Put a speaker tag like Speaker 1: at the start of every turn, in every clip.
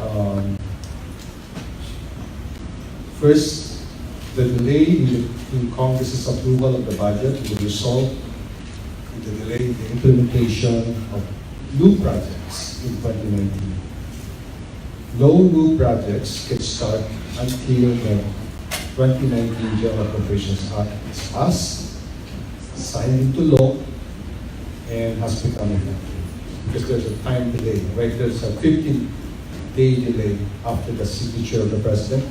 Speaker 1: Um, First, the delay in Congress's approval of the budget will result in the delay in the implementation of new projects in 2019. No new projects can start until the 2019 General Appropriations Act is passed, signed into law, and has become effective. Because there's a time delay, right? There's a 15-day delay after the signature of the President.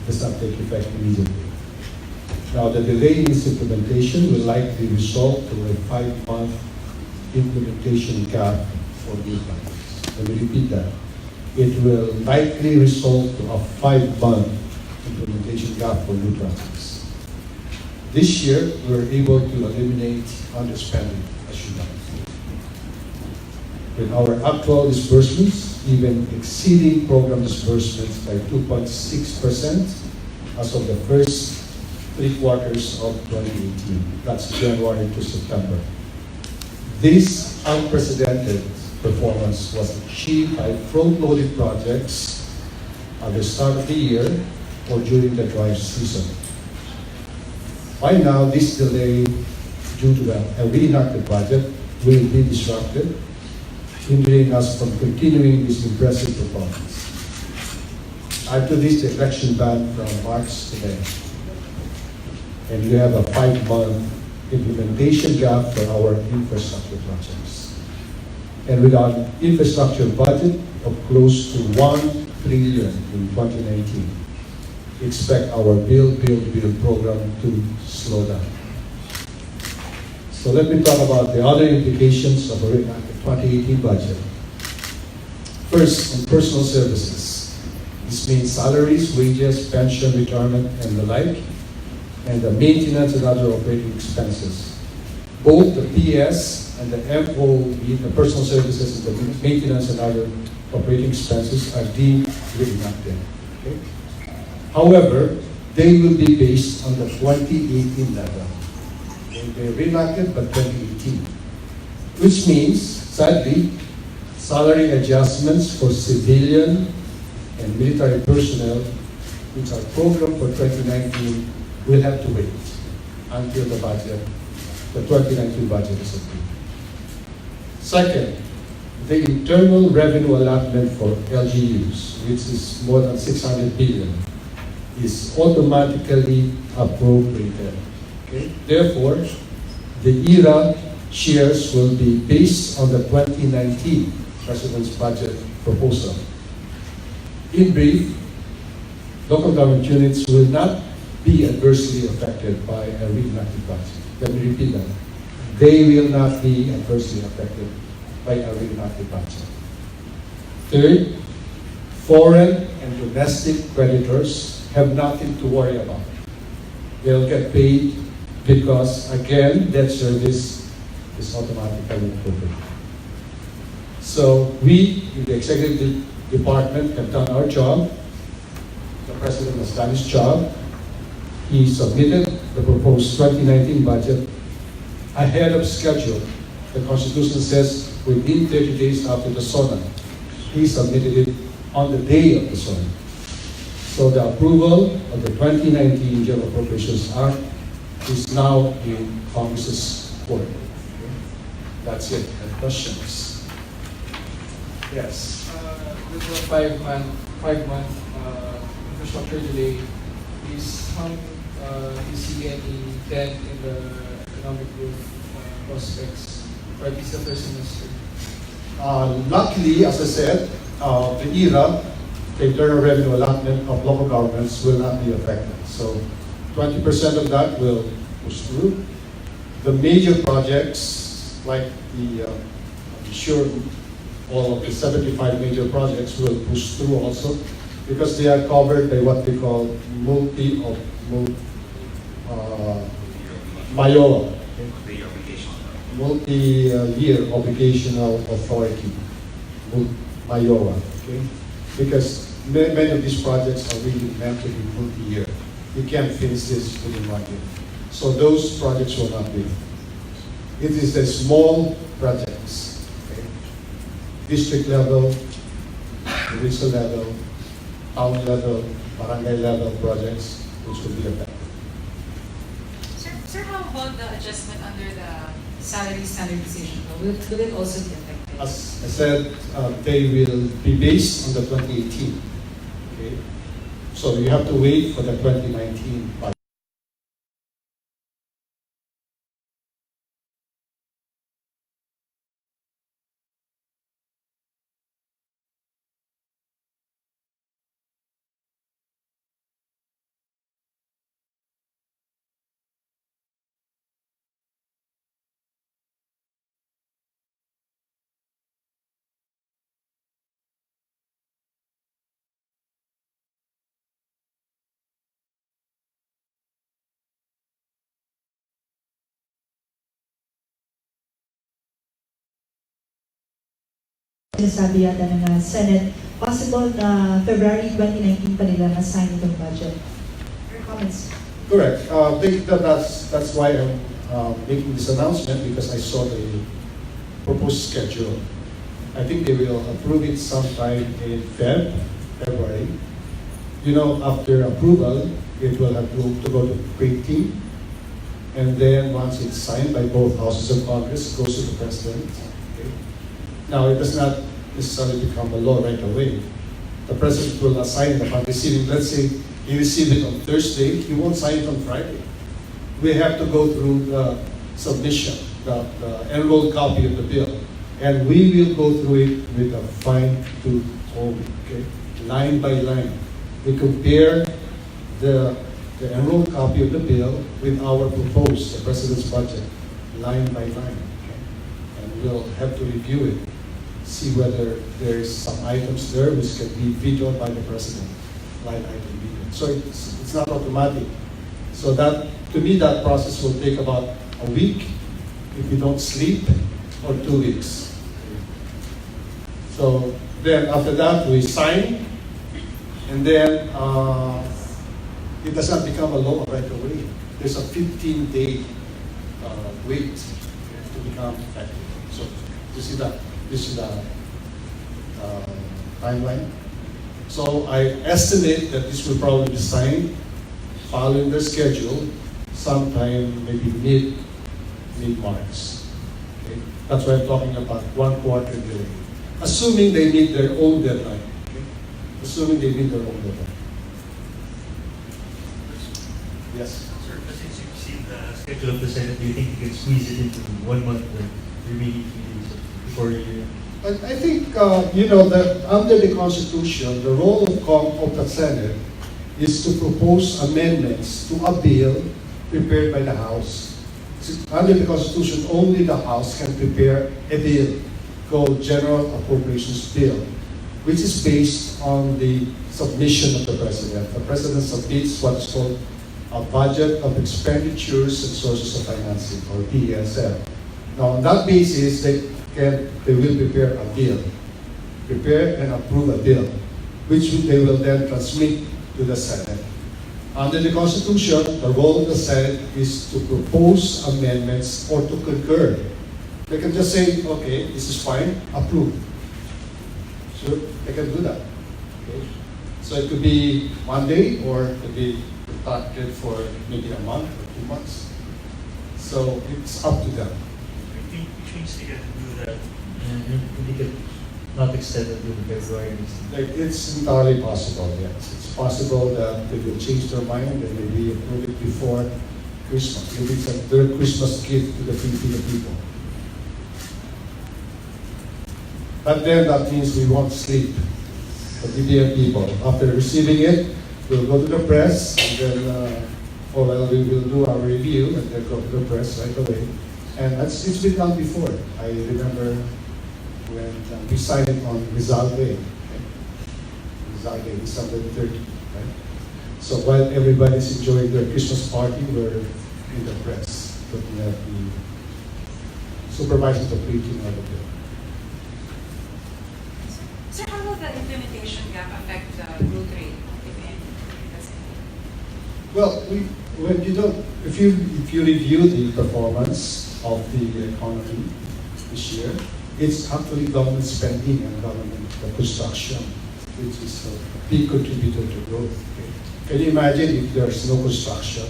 Speaker 1: Does not take effect immediately. Now, the delay in its implementation will likely result in a 5-month implementation gap for new projects. Let me repeat that. It will likely result in a 5-month implementation gap for new projects. This year, we were able to eliminate underspending, as you know. With our actual disbursements, even exceeding program disbursements by 2.6% as of the first 3 quarters of 2018. That's January to September. This unprecedented performance was achieved by front-loaded projects at the start of the year or during the dry season. By now, this delay due to a re-enacted budget will be disrupted, hindering us from continuing this impressive performance. Add to this the election ban from March to May. And we have a 5-month implementation gap for our infrastructure projects. And with our infrastructure budget of close to 1 trillion in 2019, we expect our build program to slow down. So let me talk about the other implications of a re-enacted 2018 budget. First, on personal services. This means salaries, wages, pension, retirement, and the like, and the maintenance and other operating expenses. Both the PS and the MOE, the personal services and the maintenance and other operating expenses, are deemed re-enacted. Okay? However, they will be based on the 2018 level. They re-enacted, but 2018. Which means, sadly, salary adjustments for civilian and military personnel, which are programmed for 2019, will have to wait until the 2019 budget is approved. Second, the internal revenue allotment for LGUs, which is more than 600 billion, is automatically appropriated. Okay? Therefore, the ERA shares will be based on the 2019 President's budget proposal. In brief, local government units will not be adversely affected by a re-enacted budget. Let me repeat that. They will not be adversely affected by a re-enacted budget. Third, foreign and domestic creditors have nothing to worry about. They'll get paid because, again, debt service is automatically appropriated. So we, in the executive department, have done our job. The President has done his job. He submitted the proposed 2019 budget ahead of schedule. The Constitution says within 30 days after the SONA. He submitted it on the day of the SONA. So the approval of the 2019 General Appropriations Act is now in Congress's court. Okay. That's it. Any questions? Yes.
Speaker 2: With the 5-month infrastructure delay, is see any dent in the economic growth prospects, or at least the first semester?
Speaker 1: Luckily, as I said, the ERA, the internal revenue allotment of local governments, will not be affected. So 20% of that will push through. The major projects, like I'm sure all of the 75 major projects will push through also, because they are covered by what we call multi-MIOA. Multi-year obligational authority, MIOA. Okay? Because many of these projects are really meant to be multi-year. You can't finish this within 1 year. So those projects will not be. It is the small projects, okay? District level, provincial level, town level, barangay level projects, which will be affected.
Speaker 3: Sir, how about the adjustment under the salary standardization law? Will it also be affected?
Speaker 1: As I said, they will be based on the 2018. Okay? So you have to wait for the 2019 budget.
Speaker 4: Sinasabi yata ng Senate, possible na February 2019 pa nila na-sign itong budget. Your comments?
Speaker 1: Correct. I think that's why I'm making this announcement, because I saw the proposed schedule. I think they will approve it sometime in February. You know, after approval, it will have to go to printing, and then once it's signed by both houses of Congress, it goes to the president. Okay. Now, it does not necessarily become a law right away. The president will assign it upon receiving. Let's say he received it on Thursday, he won't sign it on Friday. We have to go through the submission, the enrolled copy of the bill, and we will go through it with a fine-tooth comb, okay, line by line. We compare the enrolled copy of the bill with our proposed, the president's budget, line by line, okay? And we'll have to review it, see whether there is some items there which can be vetoed by the president, line item veto. So it's not automatic. So that, to me, that process will take about a week if we don't sleep, or 2 weeks. So then after that we sign, and then it does not become a law right away. There's a 15-day wait to become effective. So this is the timeline. So I estimate that this will probably be signed following the schedule sometime maybe mid-March. Okay? That's why I'm talking about 1 quarter delay. Assuming they meet their own deadline. Okay? Assuming they meet their own deadline. Yes.
Speaker 5: Sir, since you've seen the schedule of the Senate, do you think you can squeeze it into 1 month, the remaining 3 days before you?
Speaker 1: I think, you know, that under the Constitution, the role of the Senate is to propose amendments to a bill prepared by the House. Under the Constitution, only the House can prepare a bill called General Appropriations Bill, which is based on the submission of the President. The President submits what is called a budget of expenditures and sources of financing, or BESF. Now, on that basis, they will prepare a bill, prepare and approve a bill, which they will then transmit to the Senate. Under the Constitution, the role of the Senate is to propose amendments or to concur. They can just say, okay, this is fine, approve. Sure, they can do that. Okay. So it could be Monday, or it could be targeted for maybe a month or 2 months. So it's up to them.
Speaker 5: Which means they can do that, and they can not extend it to February.
Speaker 1: Like, it's entirely possible, yes. It's possible that they will change their mind and maybe approve it before Christmas. Maybe it's their Christmas gift to the Filipino people. But then that means we won't sleep, the DBM people. After receiving it, we'll go to the press, and then, we will do our review, and then go to the press right away. And it's been done before. I remember when we signed it on Rizal Day. Okay? Rizal Day, December 30th. Right? So while everybody's enjoying their Christmas party, we're in the press, looking at the supervising the printing of the bill.
Speaker 3: Sir, how will the implementation gap affect the growth rate of DBM?
Speaker 1: Well, if you review the performance of the economy this year, it's actually government spending and government construction which is a big contributor to growth. Okay? Can you imagine if there's no construction?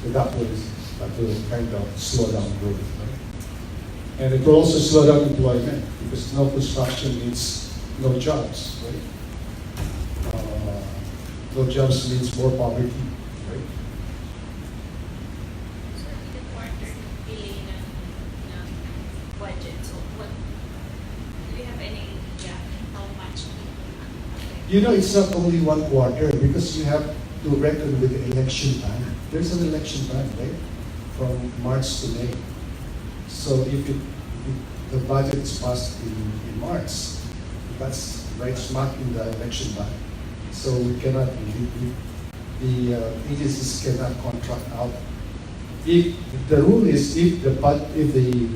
Speaker 1: So that will kind of slow down growth. Right? And it will also slow down employment because no construction means no jobs. Right? No jobs means more poverty. Right?
Speaker 6: So, the quarter delay ng budget. So, what do you have any idea how much it will affect?
Speaker 1: You know, it's not only one quarter because you have to reckon with the election time. There's an election time, right? From March to May. So if the budget is passed in March, that's right smack in the election time. So we cannot, the agencies cannot contract out. If the rule is if the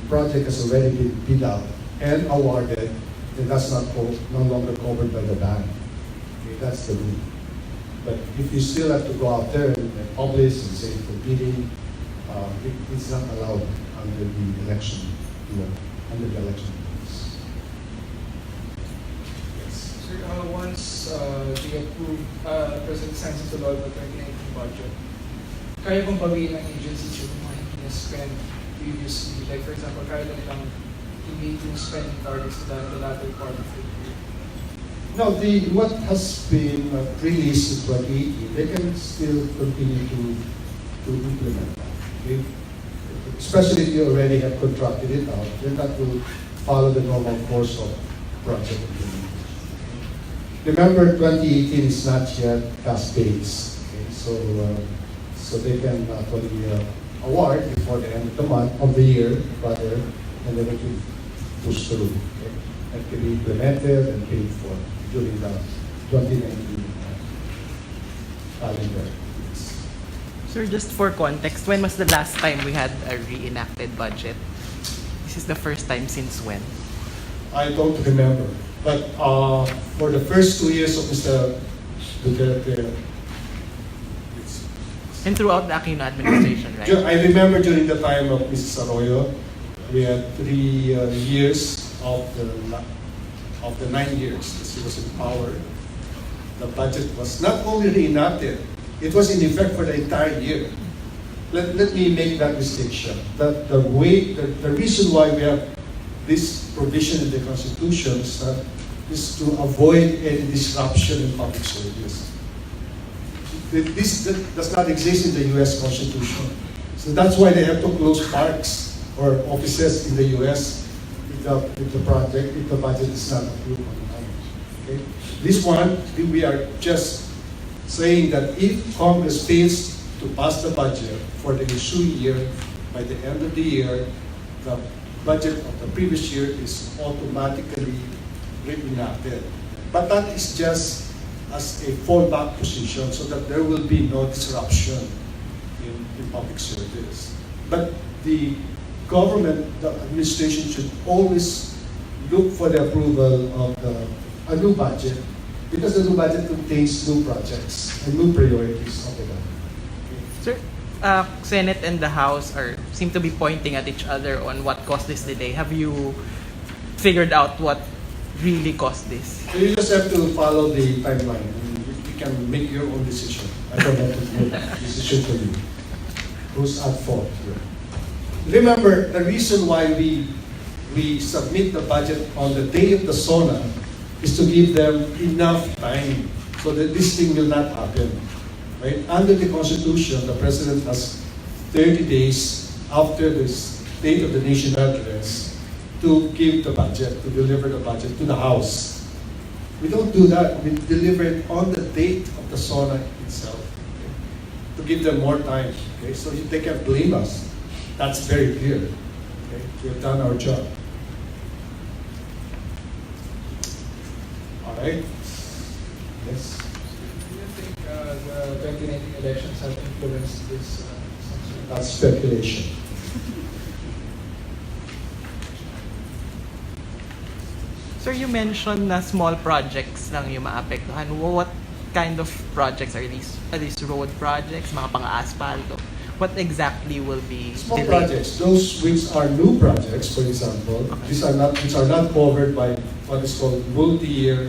Speaker 1: project has already been bid out and awarded, then that's no longer covered by the ban. Okay, that's the rule. But if you still have to go out there and publish and say for bidding, it's not allowed under the election, under the election rules. Yes.
Speaker 2: Sir, once they approve, President signs into law the 2019 budget, kaya kong bawiin ng agencies yung mga hindi na-spend previously. Like for example, kaya na nilang i-meet yung spending targets nila in the latter part of the year.
Speaker 1: Now, what has been released in 2018, they can still continue to implement that. Okay? Especially if you already have contracted it out, then that will follow the normal course of project implementation. Remember, 2018 is not yet cascades. Okay? So they can actually award before the end of the month, of the year, rather, and then it will push through. Okay? And can be implemented and paid for during the 2019 calendar.
Speaker 7: Sir, just for context, when was the last time we had a re-enacted budget? This is the first time since when?
Speaker 1: I don't remember, but for the first 2 years of Mr. Duterte,
Speaker 7: And throughout the Aquino administration, right?
Speaker 1: I remember during the time of Mrs. Arroyo, we had 3 years of the 9 years that she was in power. The budget was not only reenacted, it was in effect for the entire year. Let me make that distinction. That the reason why we have this provision in the Constitution is to avoid any disruption in public service. This does not exist in the U.S. Constitution. So that's why they have to close parks or offices in the U.S. if the budget is not approved on time. Okay? This one, we are just saying that if Congress fails to pass the budget for the ensuing year, by the end of the year, the budget of the previous year is automatically reenacted. But that is just as a fallback position so that there will be no disruption in public service. But the government, the administration should always look for the approval of a new budget because the new budget contains new projects and new priorities of the government.
Speaker 7: Sir, Senate and the House seem to be pointing at each other on what caused this delay. Have you figured out what really caused this?
Speaker 1: So you just have to follow the timeline. You can make your own decision. I don't have to make a decision for you. Who's at fault here? Remember, the reason why we submit the budget on the day of the SONA is to give them enough time so that this thing will not happen. Right? Under the Constitution, the President has 30 days after the State of the Nation address to give the budget, to deliver the budget to the House. We don't do that. We deliver it on the date of the SONA itself, okay? To give them more time. Okay? So they can blame us. That's very clear. Okay? We have done our job. All right? Yes?
Speaker 2: Do you think the 2019 elections have influenced this sanction?
Speaker 1: That's speculation.
Speaker 7: Sir, you mentioned na small projects lang yung maapektuhan. What kind of projects are these? Are these road projects, mga pang-asfalto? What exactly will be
Speaker 1: Small
Speaker 7: delayed?
Speaker 1: projects, those which are new projects, for example,
Speaker 7: Okay.
Speaker 1: which are not covered by what is called multi-year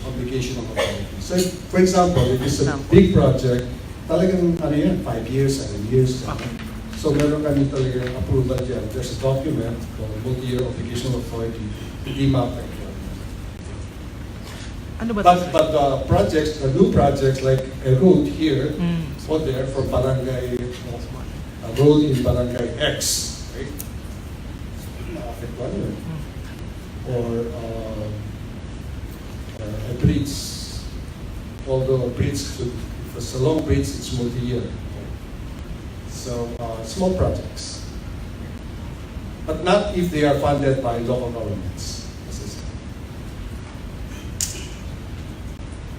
Speaker 1: obligation of authority. So, for example, if it's a big project, talagang ano yan, 5 years, 7 years. So meron kami talagang approval dyan. There's a document called multi-year obligation of authority, hindi ma-affect yun.
Speaker 7: Ano ba
Speaker 1: But the projects, the new projects like a road here, or there for barangay, a road in barangay X, right? Ma-affect one yun. Or a bridge. Although a bridge, if it's a long bridge, it's multi-year. So small projects, but not if they are funded by local governments. As I said.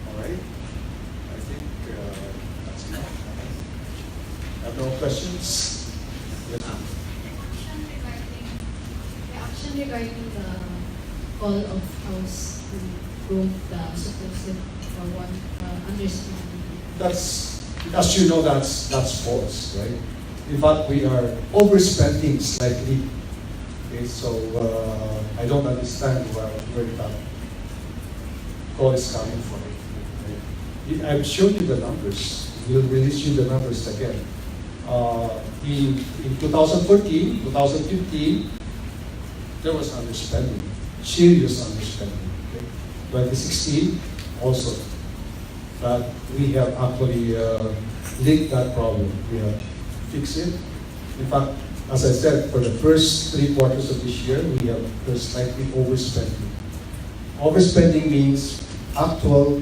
Speaker 1: All right. I think that's enough. Have no questions? Yes.
Speaker 8: Action regarding the call of house to prove the supposed understanding.
Speaker 1: That's, as you know, that's false, right? In fact, we are overspending slightly. Okay, so I don't understand where that call is coming from. Okay? I've shown you the numbers. We'll release you the numbers again. In 2014, 2015, there was underspending, serious underspending. Okay? 2016, also. But we have actually linked that problem. We have fixed it. In fact, as I said, for the first 3 quarters of this year, we're slightly overspending. Overspending means actual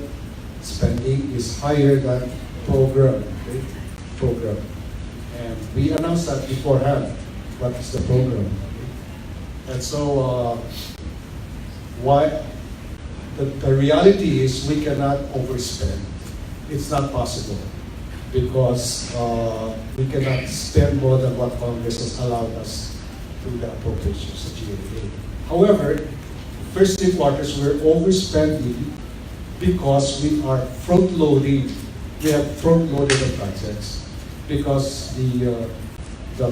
Speaker 1: spending is higher than program. Okay? Program. And we announced that beforehand. What is the program? Okay? And so, the reality is we cannot overspend. It's not possible because we cannot spend more than what Congress has allowed us through the appropriations of GAA. However, first 3 quarters we're overspending because we are front-loading. We have front-loaded the projects because the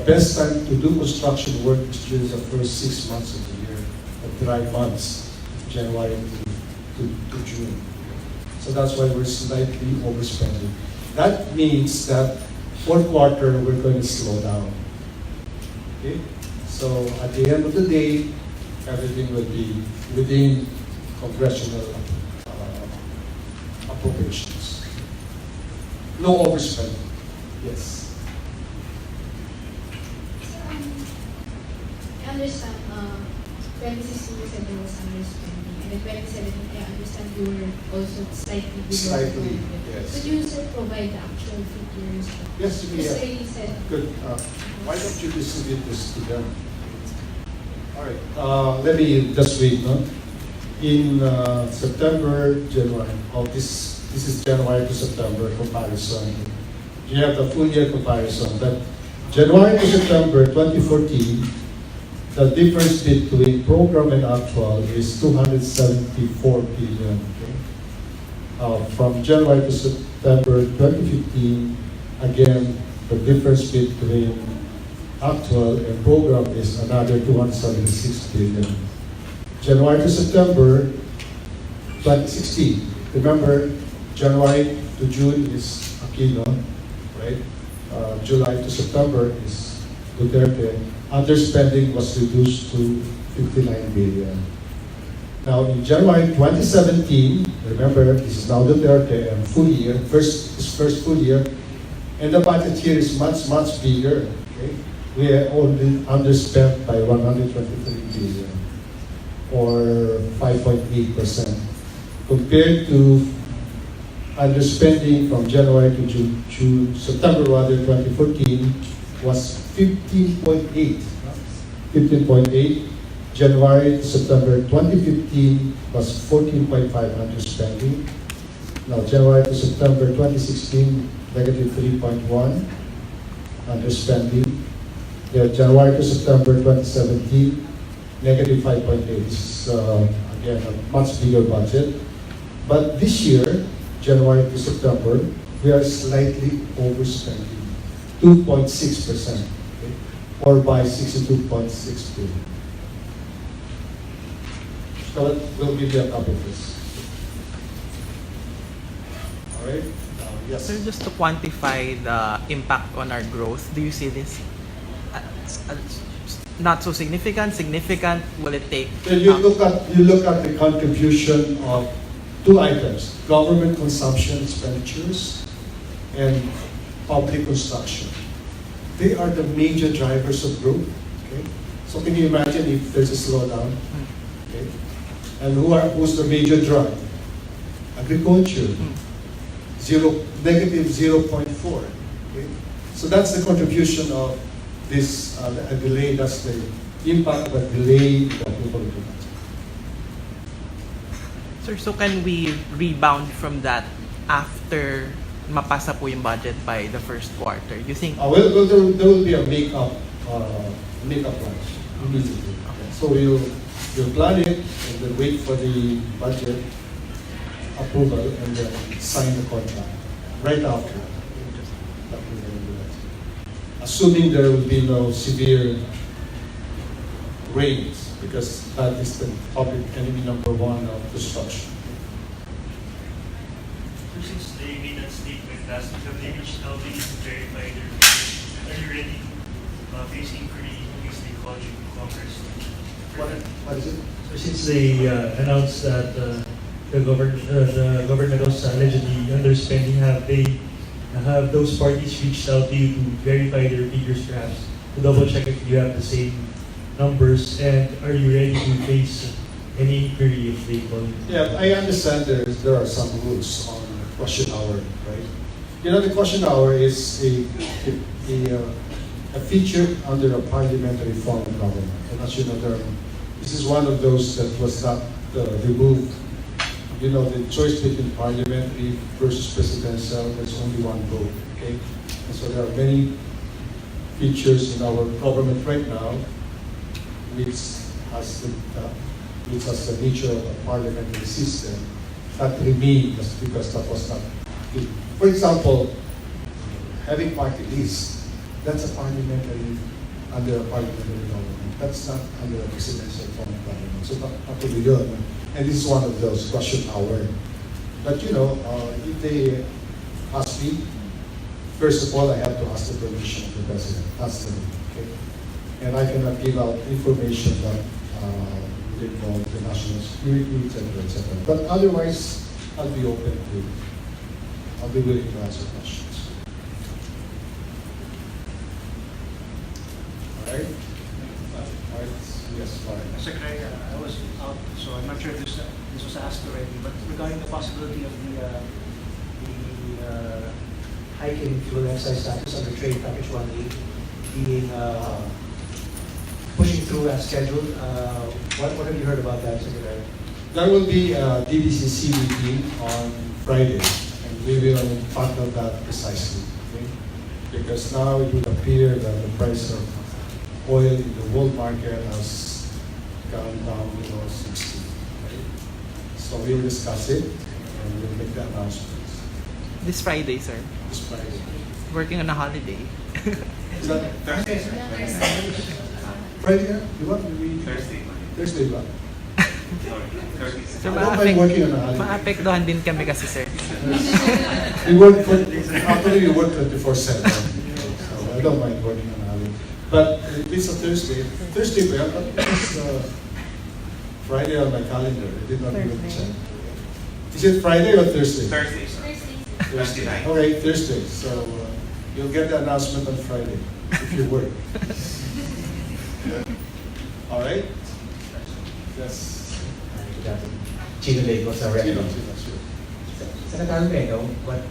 Speaker 1: best time to do construction work is during the first 6 months of the year, the dry months, January to June. So that's why we're slightly overspending. That means that 4th quarter we're going to slow down. Okay? So at the end of the day, everything will be within congressional appropriations. No overspending. Yes.
Speaker 8: I understand 2016 you said there was underspending, and in 2017 I understand you were also slightly below.
Speaker 1: Slightly, yes.
Speaker 8: Could you provide the actual figures?
Speaker 1: Yes, we
Speaker 8: Just
Speaker 1: have.
Speaker 8: say you said.
Speaker 1: Good. Why don't you distribute this to them? All right. Let me just read. No? In September, January. This is January to September comparison. You have the full year comparison. But January to September 2014. The difference between program and actual is 274 billion. Okay? From January to September 2015, again, the difference between actual and program is another 276 billion. January to September 2016. Remember, January to June is Aquino, right? July to September is Duterte. Underspending was reduced to 59 billion. Now in January 2017, remember this is now Duterte and full year, his first full year, and the budget here is much bigger. Okay? We are only underspent by 123 billion, or 5.8%, compared to underspending from January to September 2014 was 15.8. 15.8. January to September 2015 was 14.5 underspending. Now January to September 2016, negative 3.1 underspending. January to September 2017, negative 5.8. This is again a much bigger budget. But this year, January to September, we are slightly overspending. 2.6%, okay? Or by 62.6 billion. So we'll give you a copy of this. Yes.
Speaker 7: Sir, just to quantify the impact on our growth, do you see this not so significant? Significant? Will it take?
Speaker 1: Well, you look at the contribution of two items: government consumption expenditures and public construction. They are the major drivers of growth. Okay, so can you imagine if there's a slowdown? Okay, and who's the major driver? Agriculture. Negative 0.4. Okay? So that's the contribution of this a delay. That's the impact of delay that we will do.
Speaker 7: Sir, so can we rebound from that after mapasa po yung budget by the first quarter? You think?
Speaker 1: Well, there will be a make-up lunch immediately. Okay. So we'll plan it and then wait for the budget approval and then sign the contract right after. That we're going to do that. Assuming there will be no severe rains, because that is the public enemy number one of construction.
Speaker 5: So since they made that statement last week, have they reached out to you to verify their figures? Are you ready to face inquiry against the College of Congress?
Speaker 1: What is it?
Speaker 5: So since they announced that the government was allegedly underspending, have those parties reached out to you to verify their figures, perhaps to double check if you have the same numbers, and are you ready to face any inquiry if they call you?
Speaker 1: Yeah, I understand there are some rules on question hour, right? You know, the question hour is a feature under a parliamentary form of government. And as you know, this is one of those that was not removed. You know, the choice between parliamentary versus presidential, there's only one vote, okay? And so there are many features in our government right now which has the nature of a parliamentary system that remained just because that was not good. For example, having party lists, that's a parliamentary, under a parliamentary government. That's not under a presidential form of government. So actually yun. And this is one of those question hour. But you know, if they ask me, first of all, I have to ask the permission of the president. That's the okay. And I cannot give out information that would involve the national security, etc., etc. But otherwise, I'll be willing to answer questions. All right? Yes, fine.
Speaker 9: Secretary, I was out, so I'm not sure if this was asked already, but regarding the possibility of the hike in fuel excise taxes under Trade Package 1A being pushing through as scheduled, what have you heard about that, Secretary?
Speaker 1: There will be a DBCC meeting on Friday, and we will tackle that precisely. Okay? Because now it would appear that the price of oil in the world market has gone down below 60. Right? So we'll discuss it and we'll make the announcements
Speaker 7: This Friday, sir.
Speaker 1: this Friday.
Speaker 7: Working on a holiday.
Speaker 1: Is that
Speaker 9: Thursday, sir.
Speaker 1: Friday? You want to be
Speaker 10: Thursday.
Speaker 1: Thursday, ba?
Speaker 10: Thursday.
Speaker 7: So,
Speaker 1: I don't mind working on a holiday.
Speaker 7: maapektuhan din kami kasi, sir.
Speaker 1: We work actually we work 24/7. So I don't mind working on a holiday. But it's a Thursday. Thursday, but it's Friday on my calendar. I did not even check. Is it Friday or Thursday?
Speaker 10: Thursday, sir. Thursday night.
Speaker 1: Okay, Thursday. So you'll get the announcement on Friday if you work. All right? Yes.
Speaker 11: Chino Lagos already.
Speaker 1: Chino, sure.
Speaker 11: Senator Almeida, what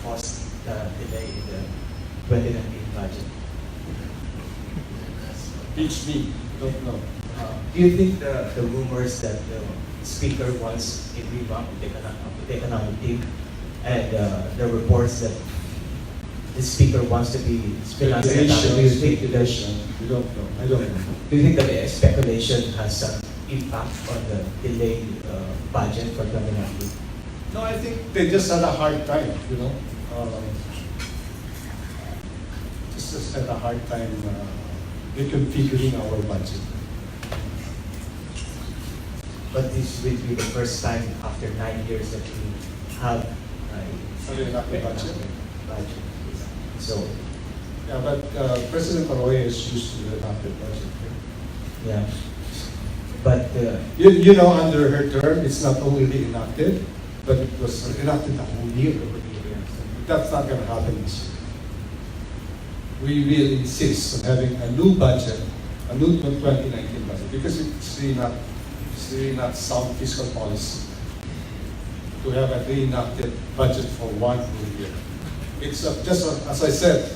Speaker 11: caused the delay in the 2019 budget?
Speaker 1: Teach me. Don't know.
Speaker 11: Do you think the rumors that the Speaker wants a revamp of the economic team and the reports that the Speaker wants to be
Speaker 1: Speculation.
Speaker 11: do you think
Speaker 1: We don't know. I don't know.
Speaker 11: do you think that the speculation has some impact on the delayed budget for 2019?
Speaker 1: No, I think they just had a hard time, you know. Just had a hard time reconfiguring our budget.
Speaker 11: But this will be the first time after 9 years that we have
Speaker 1: Re-enacted budget.
Speaker 11: Budget. So,
Speaker 1: Yeah, but President Arroyo is used to the enacted budget.
Speaker 11: yeah. But
Speaker 1: You know, under her term, it's not only re-enacted, but it was enacted the whole year. That's not going to happen this year. We will insist on having a new budget, a new 2019 budget, because it's really not sound fiscal policy to have a re-enacted budget for one full year. It's as I said,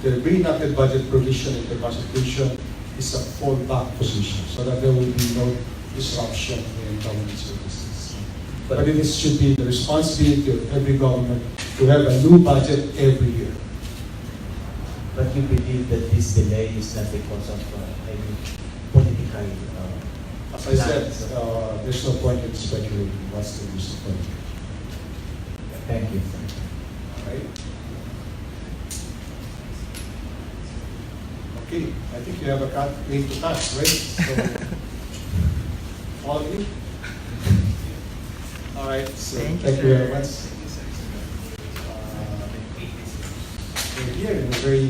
Speaker 1: the re-enacted budget provision in the Constitution is a fallback position, so that there will be no disruption in government services. But it should be the responsibility of every government to have a new budget every year.
Speaker 11: But you believe that this delay is not because of political.
Speaker 1: As I said, there's no point in speculating what's the use of budget.
Speaker 11: Thank you.
Speaker 1: All right? Okay, I think you have a claim to tax, right? So, all of you? All right, so
Speaker 7: Thank you,
Speaker 1: thank you very
Speaker 7: sir.
Speaker 1: much. We're here in a very